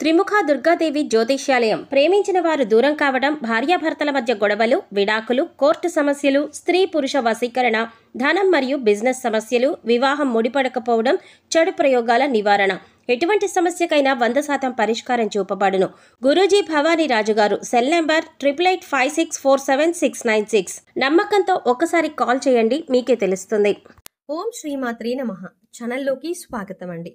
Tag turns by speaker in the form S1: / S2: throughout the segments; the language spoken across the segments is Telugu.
S1: త్రిముఖ దుర్గాదేవి జ్యోతిష్యాలయం. ప్రేమించిన వారు దూరం కావడం, భార్యాభర్తల మధ్య గొడవలు, విడాకులు, కోర్టు సమస్యలు, స్త్రీ పురుష వశీకరణ, ధనం మరియు బిజినెస్ సమస్యలు, వివాహం ముడిపడకపోవడం, చెడు ప్రయోగాల నివారణ, ఎటువంటి సమస్యకైనా 100% పరిష్కారం చూపబడును. గురూజీ భవానీ రాజుగారు. Cell number 8885647696. నమ్మకంతో ఒక్కసారి కాల్ చేయండి, మీకే తెలుస్తుంది.
S2: ఓం శ్రీమాత్రే నమః. ఛానల్లోకి స్వాగతం అండి.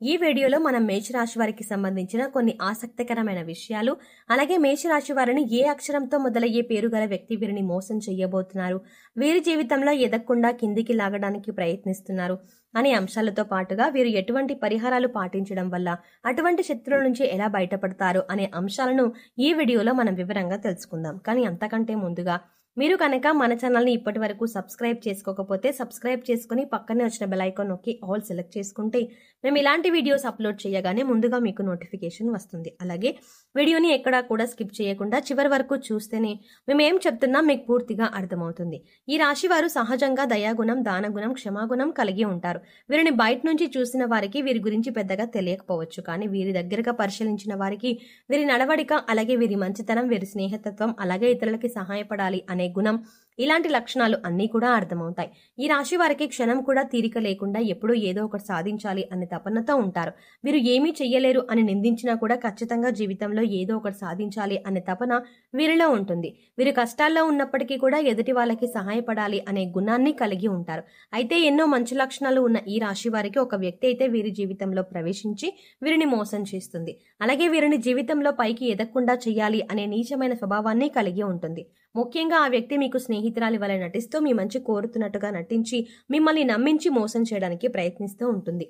S2: ఈ వీడియోలో మనం మేషరాశి వారికి సంబంధించిన కొన్ని ఆసక్తికరమైన విషయాలు, అలాగే మేషరాశి వారిని ఏ అక్షరంతో మొదలయ్యే పేరు గల వ్యక్తి వీరిని మోసం చేయబోతున్నారు, వీరి జీవితంలో ఎదగకుండా కిందికి లాగడానికి ప్రయత్నిస్తున్నారు అనే అంశాలతో పాటుగా వీరు ఎటువంటి పరిహారాలు పాటించడం వల్ల అటువంటి శత్రువుల నుంచి ఎలా బయటపడతారు అనే అంశాలను ఈ వీడియోలో మనం వివరంగా తెలుసుకుందాం. కానీ అంతకంటే ముందుగా మీరు కనుక మన ఛానల్ని ఇప్పటి వరకు సబ్స్క్రైబ్ చేసుకోకపోతే సబ్స్క్రైబ్ చేసుకుని పక్కనే వచ్చిన బెల్ ఐకాన్ నొక్కి ఆల్ సెలెక్ట్ చేసుకుంటే మేము ఇలాంటి వీడియోస్ అప్లోడ్ చేయగానే ముందుగా మీకు నోటిఫికేషన్ వస్తుంది. అలాగే వీడియోని ఎక్కడా కూడా స్కిప్ చేయకుండా చివరి వరకు చూస్తేనే మేము ఏం చెప్తున్నా మీకు పూర్తిగా అర్థమవుతుంది. ఈ రాశి వారు సహజంగా దయాగుణం, దానగుణం, క్షమాగుణం కలిగి ఉంటారు. వీరిని బయట నుంచి చూసిన వారికి వీరి గురించి పెద్దగా తెలియకపోవచ్చు, కానీ వీరి దగ్గరగా పరిశీలించిన వారికి వీరి నడవడిక, అలాగే వీరి మంచితనం, వీరి స్నేహితత్వం, అలాగే ఇతరులకి సహాయపడాలి అనే గుణం, ఇలాంటి లక్షణాలు అన్నీ కూడా అర్థమవుతాయి. ఈ రాశి వారికి క్షణం కూడా తీరిక లేకుండా ఎప్పుడూ ఏదో ఒకటి సాధించాలి అనే తపనతో ఉంటారు. వీరు ఏమీ చెయ్యలేరు అని నిందించినా కూడా ఖచ్చితంగా జీవితంలో ఏదో ఒకటి సాధించాలి అనే తపన వీరిలో ఉంటుంది. వీరు కష్టాల్లో ఉన్నప్పటికీ కూడా ఎదుటి వాళ్ళకి సహాయపడాలి అనే గుణాన్ని కలిగి ఉంటారు. అయితే ఎన్నో మంచి లక్షణాలు ఉన్న ఈ రాశి వారికి ఒక వ్యక్తి అయితే వీరి జీవితంలో ప్రవేశించి వీరిని మోసం చేస్తుంది. అలాగే వీరిని జీవితంలో పైకి ఎదగకుండా చెయ్యాలి అనే నీచమైన స్వభావాన్ని కలిగి ఉంటుంది. ముఖ్యంగా ఆ వ్యక్తి మీకు స్నేహితురాలి వలె నటిస్తూ మీ మంచి కోరుతున్నట్టుగా నటించి మిమ్మల్ని నమ్మించి మోసం చేయడానికి ప్రయత్నిస్తూ ఉంటుంది.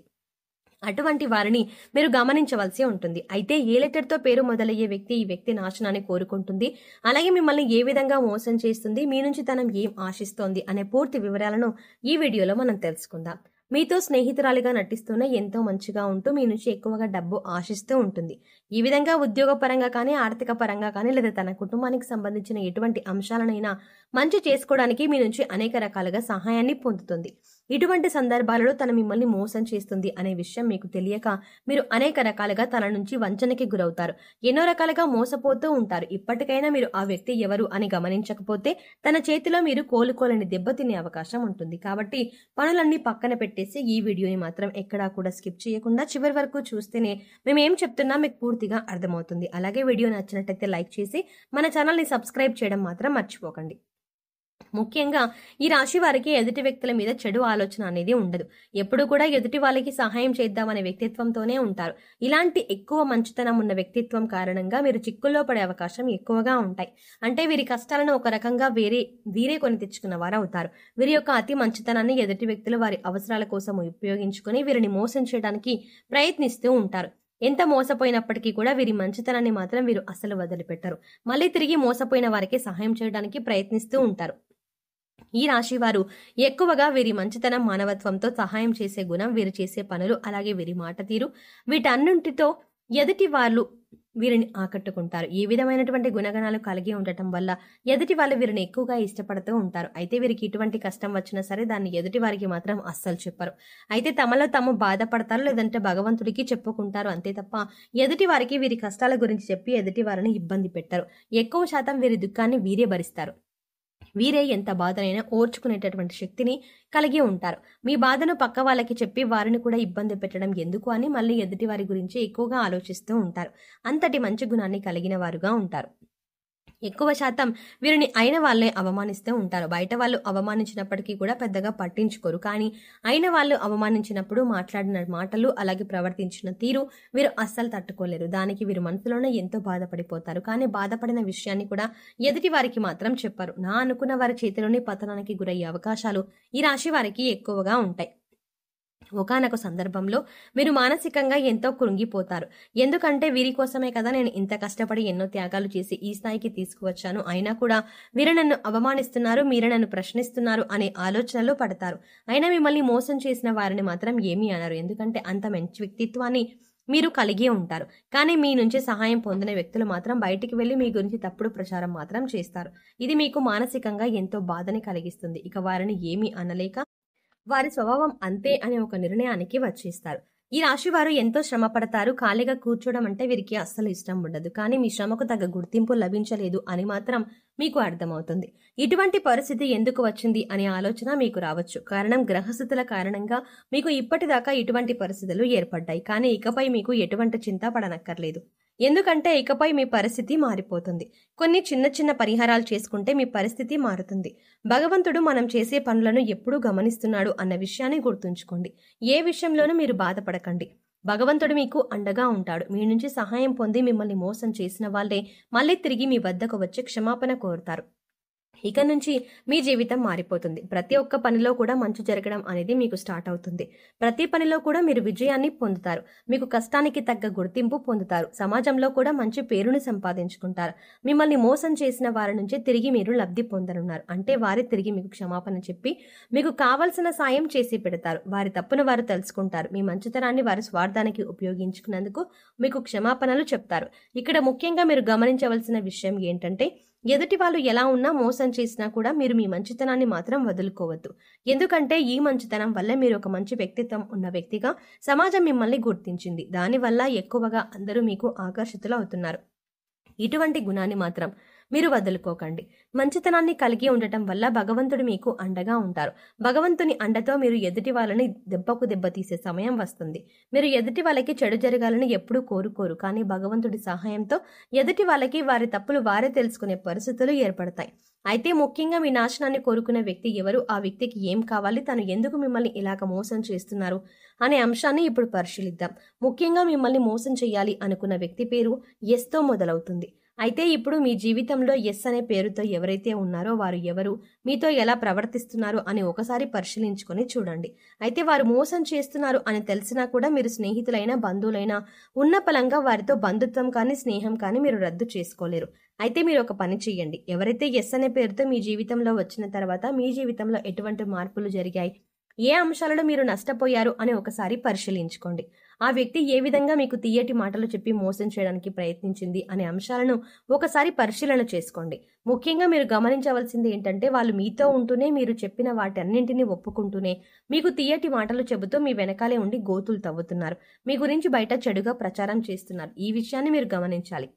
S2: అటువంటి వారిని మీరు గమనించవలసి ఉంటుంది. అయితే ఏ లెటర్తో పేరు మొదలయ్యే వ్యక్తి ఈ వ్యక్తి నాశనాన్ని కోరుకుంటుంది, అలాగే మిమ్మల్ని ఏ విధంగా మోసం చేస్తుంది, మీ నుంచి తనం ఏం ఆశిస్తోంది అనే పూర్తి వివరాలను ఈ వీడియోలో మనం తెలుసుకుందాం. మీతో స్నేహితురాలిగా నటిస్తూనే ఎంతో మంచిగా ఉంటూ మీ నుంచి ఎక్కువగా డబ్బు ఆశిస్తూ ఉంటుంది. ఈ విధంగా ఉద్యోగపరంగా కానీ, ఆర్థిక పరంగా కానీ, లేదా తన కుటుంబానికి సంబంధించిన ఎటువంటి అంశాలనైనా మంచి చేసుకోవడానికి మీ నుంచి అనేక రకాలుగా సహాయాన్ని పొందుతుంది. ఇటువంటి సందర్భాలలో తన మిమ్మల్ని మోసం చేస్తుంది అనే విషయం మీకు తెలియక మీరు అనేక రకాలుగా తన నుంచి వంచనకి గురవుతారు. ఎన్నో రకాలుగా మోసపోతూ ఉంటారు. ఇప్పటికైనా మీరు ఆ వ్యక్తి ఎవరు అని గమనించకపోతే తన చేతిలో మీరు కోలుకోలేని దెబ్బతినే అవకాశం ఉంటుంది. కాబట్టి పనులన్నీ పక్కన పెట్టేసి ఈ వీడియోని మాత్రం ఎక్కడా కూడా స్కిప్ చేయకుండా చివరి వరకు చూస్తేనే మేము ఏం చెప్తున్నా మీకు పూర్తిగా అర్థమవుతుంది. అలాగే వీడియో నచ్చినట్టయితే లైక్ చేసి మన ఛానల్ని సబ్స్క్రైబ్ చేయడం మాత్రం మర్చిపోకండి. ముఖ్యంగా ఈ రాశి వారికి ఎదుటి వ్యక్తుల మీద చెడు ఆలోచన అనేది ఉండదు. ఎప్పుడు కూడా ఎదుటి వాళ్ళకి సహాయం చేద్దామనే వ్యక్తిత్వంతోనే ఉంటారు. ఇలాంటి ఎక్కువ మంచితనం ఉన్న వ్యక్తిత్వం కారణంగా మీరు చిక్కుల్లో పడే అవకాశం ఎక్కువగా ఉంటాయి. అంటే వీరి కష్టాలను ఒక రకంగా వీరే కొని తెచ్చుకున్న వారు అవుతారు. వీరి యొక్క అతి మంచితనాన్ని ఎదుటి వ్యక్తులు వారి అవసరాల కోసం ఉపయోగించుకొని వీరిని మోసం చేయడానికి ప్రయత్నిస్తూ ఉంటారు. ఎంత మోసపోయినప్పటికీ కూడా వీరి మంచితనాన్ని మాత్రం వీరు అసలు వదిలిపెట్టరు. మళ్ళీ తిరిగి మోసపోయిన వారికి సహాయం చేయడానికి ప్రయత్నిస్తూ ఉంటారు. ఈ రాశి వారు ఎక్కువగా వీరి మంచితనం, మానవత్వంతో సహాయం చేసే గుణం, వీరు చేసే పనులు, అలాగే వీరి మాట తీరు, వీటన్నింటితో ఎదుటి వాళ్ళు వీరిని ఆకట్టుకుంటారు. ఈ విధమైనటువంటి గుణగణాలు కలిగి ఉండటం వల్ల ఎదుటి వాళ్ళు వీరిని ఎక్కువగా ఇష్టపడుతూ ఉంటారు. అయితే వీరికి ఇటువంటి కష్టం వచ్చినా సరే దాన్ని ఎదుటి వారికి మాత్రం అస్సలు చెప్పరు. అయితే తమలో తాము బాధపడతారు, లేదంటే భగవంతుడికి చెప్పుకుంటారు అంతే తప్ప ఎదుటి వారికి వీరి కష్టాల గురించి చెప్పి ఎదుటి వారిని ఇబ్బంది పెట్టరు. ఎక్కువ శాతం వీరి దుఃఖాన్ని వీరే భరిస్తారు. వీరే ఎంత బాధనైనా ఓర్చుకునేటటువంటి శక్తిని కలిగి ఉంటారు. మీ బాధను పక్క వాళ్ళకి చెప్పి వారిని కూడా ఇబ్బంది పెట్టడం ఎందుకు అని మళ్ళీ ఎదుటి వారి గురించి ఎక్కువగా ఆలోచిస్తూ ఉంటారు. అంతటి మంచి గుణాన్ని కలిగిన వారుగా ఉంటారు. ఎక్కువ శాతం వీరిని అయిన వాళ్ళే అవమానిస్తూ ఉంటారు. బయట వాళ్ళు అవమానించినప్పటికీ కూడా పెద్దగా పట్టించుకోరు, కానీ అయిన వాళ్ళు అవమానించినప్పుడు మాట్లాడిన మాటలు, అలాగే ప్రవర్తించిన తీరు వీరు అస్సలు తట్టుకోలేరు. దానికి వీరు మనసులోనే ఎంతో బాధపడిపోతారు. కానీ బాధపడిన విషయాన్ని కూడా ఎదుటి వారికి మాత్రం చెప్పరు. నా అనుకున్న వారి చేతిలోనే పతనానికి గురయ్యే అవకాశాలు ఈ రాశి వారికి ఎక్కువగా ఉంటాయి. ఒకానొక సందర్భంలో మీరు మానసికంగా ఎంతో కృంగిపోతారు. ఎందుకంటే వీరి కోసమే కదా నేను ఇంత కష్టపడి ఎన్నో త్యాగాలు చేసి ఈ స్థాయికి తీసుకువచ్చాను, అయినా కూడా వీరు నన్ను అవమానిస్తున్నారు, మీరు నన్ను ప్రశ్నిస్తున్నారు అనే ఆలోచనలో పడతారు. అయినా మిమ్మల్ని మోసం చేసిన వారిని మాత్రం ఏమీ అనరు. ఎందుకంటే అంత మంచి వ్యక్తిత్వాన్ని మీరు కలిగి ఉంటారు. కానీ మీ నుంచి సహాయం పొందిన వ్యక్తులు మాత్రం బయటికి వెళ్లి మీ గురించి తప్పుడు ప్రచారం మాత్రం చేస్తారు. ఇది మీకు మానసికంగా ఎంతో బాధని కలిగిస్తుంది. ఇక వారిని ఏమీ అనలేక వారి స్వభావం అంతే అనే ఒక నిర్ణయానికి వచ్చేస్తారు. ఈ రాశి వారు ఎంతో శ్రమ పడతారు. ఖాళీగా కూర్చోవడం అంటే వీరికి అస్సలు ఇష్టం ఉండదు. కానీ మీ శ్రమకు తగ్గ గుర్తింపు లభించలేదు అని మాత్రం మీకు అర్థమవుతుంది. ఇటువంటి పరిస్థితి ఎందుకు వచ్చింది అనే ఆలోచన మీకు రావచ్చు. కారణం గ్రహస్థితుల కారణంగా మీకు ఇప్పటిదాకా ఇటువంటి పరిస్థితులు ఏర్పడ్డాయి. కానీ ఇకపై మీకు ఎటువంటి చింత పడనక్కర్లేదు. ఎందుకంటే ఇకపై మీ పరిస్థితి మారిపోతుంది. కొన్ని చిన్న చిన్న పరిహారాలు చేసుకుంటే మీ పరిస్థితి మారుతుంది. భగవంతుడు మనం చేసే పనులను ఎప్పుడూ గమనిస్తున్నాడు అన్న విషయాన్ని గుర్తుంచుకోండి. ఏ విషయంలోనూ మీరు బాధపడకండి. భగవంతుడు మీకు అండగా ఉంటాడు. మీ నుంచి సహాయం పొంది మిమ్మల్ని మోసం చేసిన వాళ్ళే మళ్ళీ తిరిగి మీ వద్దకు వచ్చి క్షమాపణ కోరుతారు. ఇక నుంచి మీ జీవితం మారిపోతుంది. ప్రతి ఒక్క పనిలో కూడా మంచి జరగడం అనేది మీకు స్టార్ట్ అవుతుంది. ప్రతి పనిలో కూడా మీరు విజయాన్ని పొందుతారు. మీకు కష్టానికి తగ్గ గుర్తింపు పొందుతారు. సమాజంలో కూడా మంచి పేరుని సంపాదించుకుంటారు. మిమ్మల్ని మోసం చేసిన వారి నుంచి తిరిగి మీరు లబ్ధి పొందనున్నారు. అంటే వారే తిరిగి మీకు క్షమాపణ చెప్పి మీకు కావలసిన సాయం చేసి పెడతారు. వారి తప్పును వారు తెలుసుకుంటారు. మీ మంచితనాన్ని వారి స్వార్థానికి ఉపయోగించుకున్నందుకు మీకు క్షమాపణలు చెప్తారు. ఇక్కడ ముఖ్యంగా మీరు గమనించవలసిన విషయం ఏంటంటే, ఎదుటి వాళ్ళు ఎలా ఉన్నా మోసం చేసినా కూడా మీరు మీ మంచితనాన్ని మాత్రం వదులుకోవద్దు. ఎందుకంటే ఈ మంచితనం వల్ల మీరు ఒక మంచి వ్యక్తిత్వం ఉన్న వ్యక్తిగా సమాజం మిమ్మల్ని గుర్తించింది. దానివల్ల ఎక్కువగా అందరూ మీకు ఆకర్షితులు అవుతున్నారు. ఇటువంటి గుణాన్ని మాత్రం మీరు వదులుకోకండి. మంచితనాన్ని కలిగి ఉండటం వల్ల భగవంతుడు మీకు అండగా ఉంటారు. భగవంతుని అండతో మీరు ఎదుటి వాళ్ళని దెబ్బకు దెబ్బ తీసే సమయం వస్తుంది. మీరు ఎదుటి వాళ్ళకి చెడు జరగాలని ఎప్పుడూ కోరుకోరు. కానీ భగవంతుడి సహాయంతో ఎదుటి వాళ్ళకి వారి తప్పులు వారే తెలుసుకునే పరిస్థితులు ఏర్పడతాయి. అయితే ముఖ్యంగా మీ నాశనాన్ని కోరుకునే వ్యక్తి ఎవరు, ఆ వ్యక్తికి ఏం కావాలి, తను ఎందుకు మిమ్మల్ని ఇలాగ మోసం చేస్తున్నారు అనే అంశాన్ని ఇప్పుడు పరిశీలిద్దాం. ముఖ్యంగా మిమ్మల్ని మోసం చేయాలి అనుకున్న వ్యక్తి పేరు ఎస్తో మొదలవుతుంది. అయితే ఇప్పుడు మీ జీవితంలో ఎస్ అనే పేరుతో ఎవరైతే ఉన్నారో వారు ఎవరు, మీతో ఎలా ప్రవర్తిస్తున్నారు అని ఒకసారి పరిశీలించుకొని చూడండి. అయితే వారు మోసం చేస్తున్నారు అని తెలిసినా కూడా మీరు స్నేహితులైనా బంధువులైనా ఉన్న పలంగా వారితో బంధుత్వం కానీ స్నేహం కానీ మీరు రద్దు చేసుకోలేరు. అయితే మీరు ఒక పని చేయండి. ఎవరైతే ఎస్ అనే పేరుతో మీ జీవితంలో వచ్చిన తర్వాత మీ జీవితంలో ఎటువంటి మార్పులు జరిగాయి, ఏ అంశాలలో మీరు నష్టపోయారు అని ఒకసారి పరిశీలించుకోండి. ఆ వ్యక్తి ఏ విధంగా మీకు తీయటి మాటలు చెప్పి మోసం చేయడానికి ప్రయత్నించింది అనే అంశాలను ఒకసారి పరిశీలన చేసుకోండి. ముఖ్యంగా మీరు గమనించవలసింది ఏంటంటే, వాళ్ళు మీతో ఉంటూనే మీరు చెప్పిన వాటన్నింటినీ ఒప్పుకుంటూనే మీకు తీయటి మాటలు చెబుతూ మీ వెనకాలే ఉండి గోతులు తవ్వుతున్నారు. మీ గురించి బయట చెడుగా ప్రచారం చేస్తున్నారు. ఈ విషయాన్ని మీరు గమనించాలి.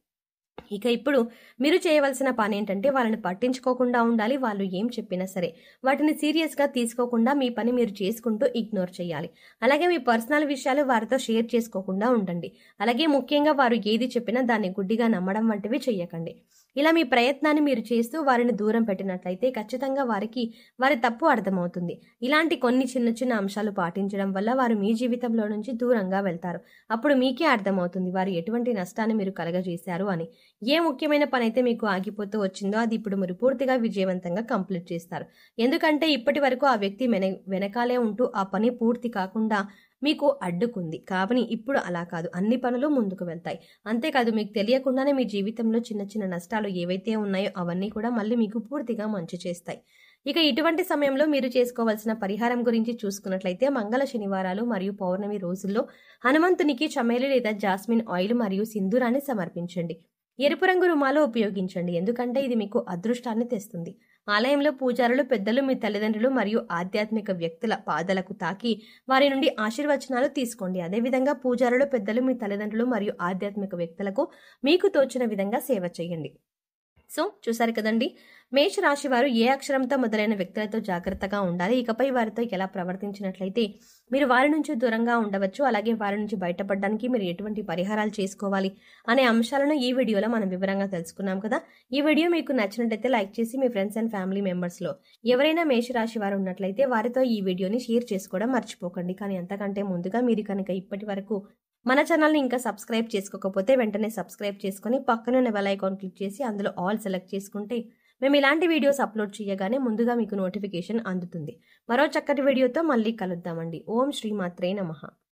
S2: ఇక ఇప్పుడు మీరు చేయవలసిన పని ఏంటంటే, వాళ్ళని పట్టించుకోకుండా ఉండాలి. వాళ్ళు ఏం చెప్పినా సరే వాటిని సీరియస్గా తీసుకోకుండా మీ పని మీరు చేసుకుంటూ ఇగ్నోర్ చేయాలి. అలాగే మీ పర్సనల్ విషయాలు వారితో షేర్ చేసుకోకుండా ఉండండి. అలాగే ముఖ్యంగా వారు ఏది చెప్పినా దాన్ని గుడ్డిగా నమ్మడం వంటివి చెయ్యకండి. ఇలా మీ ప్రయత్నాన్ని మీరు చేస్తూ వారిని దూరం పెట్టినట్లయితే ఖచ్చితంగా వారికి వారి తప్పు అర్థమవుతుంది. ఇలాంటి కొన్ని చిన్న చిన్న అంశాలు పాటించడం వల్ల వారు మీ జీవితంలో నుంచి దూరంగా వెళ్తారు. అప్పుడు మీకే అర్థమవుతుంది వారు ఎటువంటి నష్టాన్ని మీరు కలగజేశారు అని. ఏ ముఖ్యమైన పని అయితే మీకు ఆగిపోతూ వచ్చిందో అది ఇప్పుడు మీరు పూర్తిగా విజయవంతంగా కంప్లీట్ చేస్తారు. ఎందుకంటే ఇప్పటి వరకు ఆ వ్యక్తి వెనకాలే ఉంటూ ఆ పని పూర్తి కాకుండా మీకు అడ్డుకుంది. కాబట్టి ఇప్పుడు అలా కాదు, అన్ని పనులు ముందుకు వెళ్తాయి. అంతేకాదు మీకు తెలియకుండానే మీ జీవితంలో చిన్న చిన్న నష్టాలు ఏవైతే ఉన్నాయో అవన్నీ కూడా మళ్ళీ మీకు పూర్తిగా మంచి చేస్తాయి. ఇక ఇటువంటి సమయంలో మీరు చేసుకోవాల్సిన పరిహారం గురించి చూసుకున్నట్లయితే, మంగళ శనివారాలు మరియు పౌర్ణమి రోజుల్లో హనుమంతునికి చమేలి లేదా జాస్మిన్ ఆయిల్ మరియు సింధూరాన్ని సమర్పించండి. ఎరుపు రంగు రుమాలు ఉపయోగించండి. ఎందుకంటే ఇది మీకు అదృష్టాన్ని తెస్తుంది. ఆలయంలో పూజారులు పెద్దలు మీ తల్లిదండ్రులు మరియు ఆధ్యాత్మిక వ్యక్తుల పాదాలకు తాకి వారి నుండి ఆశీర్వచనాలు తీసుకోండి. అదేవిధంగా పూజారులు పెద్దలు మీ తల్లిదండ్రులు మరియు ఆధ్యాత్మిక వ్యక్తులకు మీకు తోచిన విధంగా సేవ చేయండి. సో చూసారు కదండి, మేషరాశి వారు ఏ అక్షరంతో మొదలైన వ్యక్తులతో జాగ్రత్తగా ఉండాలి, ఇకపై వారితో ఎలా ప్రవర్తించినట్లయితే మీరు వారి నుంచి దూరంగా ఉండవచ్చు, అలాగే వారి నుంచి బయటపడడానికి మీరు ఎటువంటి పరిహారాలు చేసుకోవాలి అనే అంశాలను ఈ వీడియోలో మనం వివరంగా తెలుసుకున్నాం కదా. ఈ వీడియో మీకు నచ్చినట్లయితే లైక్ చేసి మీ ఫ్రెండ్స్ అండ్ ఫ్యామిలీ మెంబర్స్లో ఎవరైనా మేషరాశి వారు ఉన్నట్లయితే వారితో ఈ వీడియోని షేర్ చేసుకోవడం మర్చిపోకండి. కానీ అంతకంటే ముందుగా మీరు కనుక ఇప్పటి వరకు మన ఛానల్ని ఇంకా సబ్స్క్రైబ్ చేసుకోకపోతే వెంటనే సబ్స్క్రైబ్ చేసుకుని పక్కనున్న బెల్ ఐకాన్ క్లిక్ చేసి అందులో ఆల్ సెలెక్ట్ చేసుకుంటే మేము ఇలాంటి వీడియోస్ అప్లోడ్ చేయగానే ముందుగా మీకు నోటిఫికేషన్ అందుతుంది. మరో చక్కటి వీడియోతో మళ్ళీ కలుద్దామండి. ఓం శ్రీమాత్రే నమః.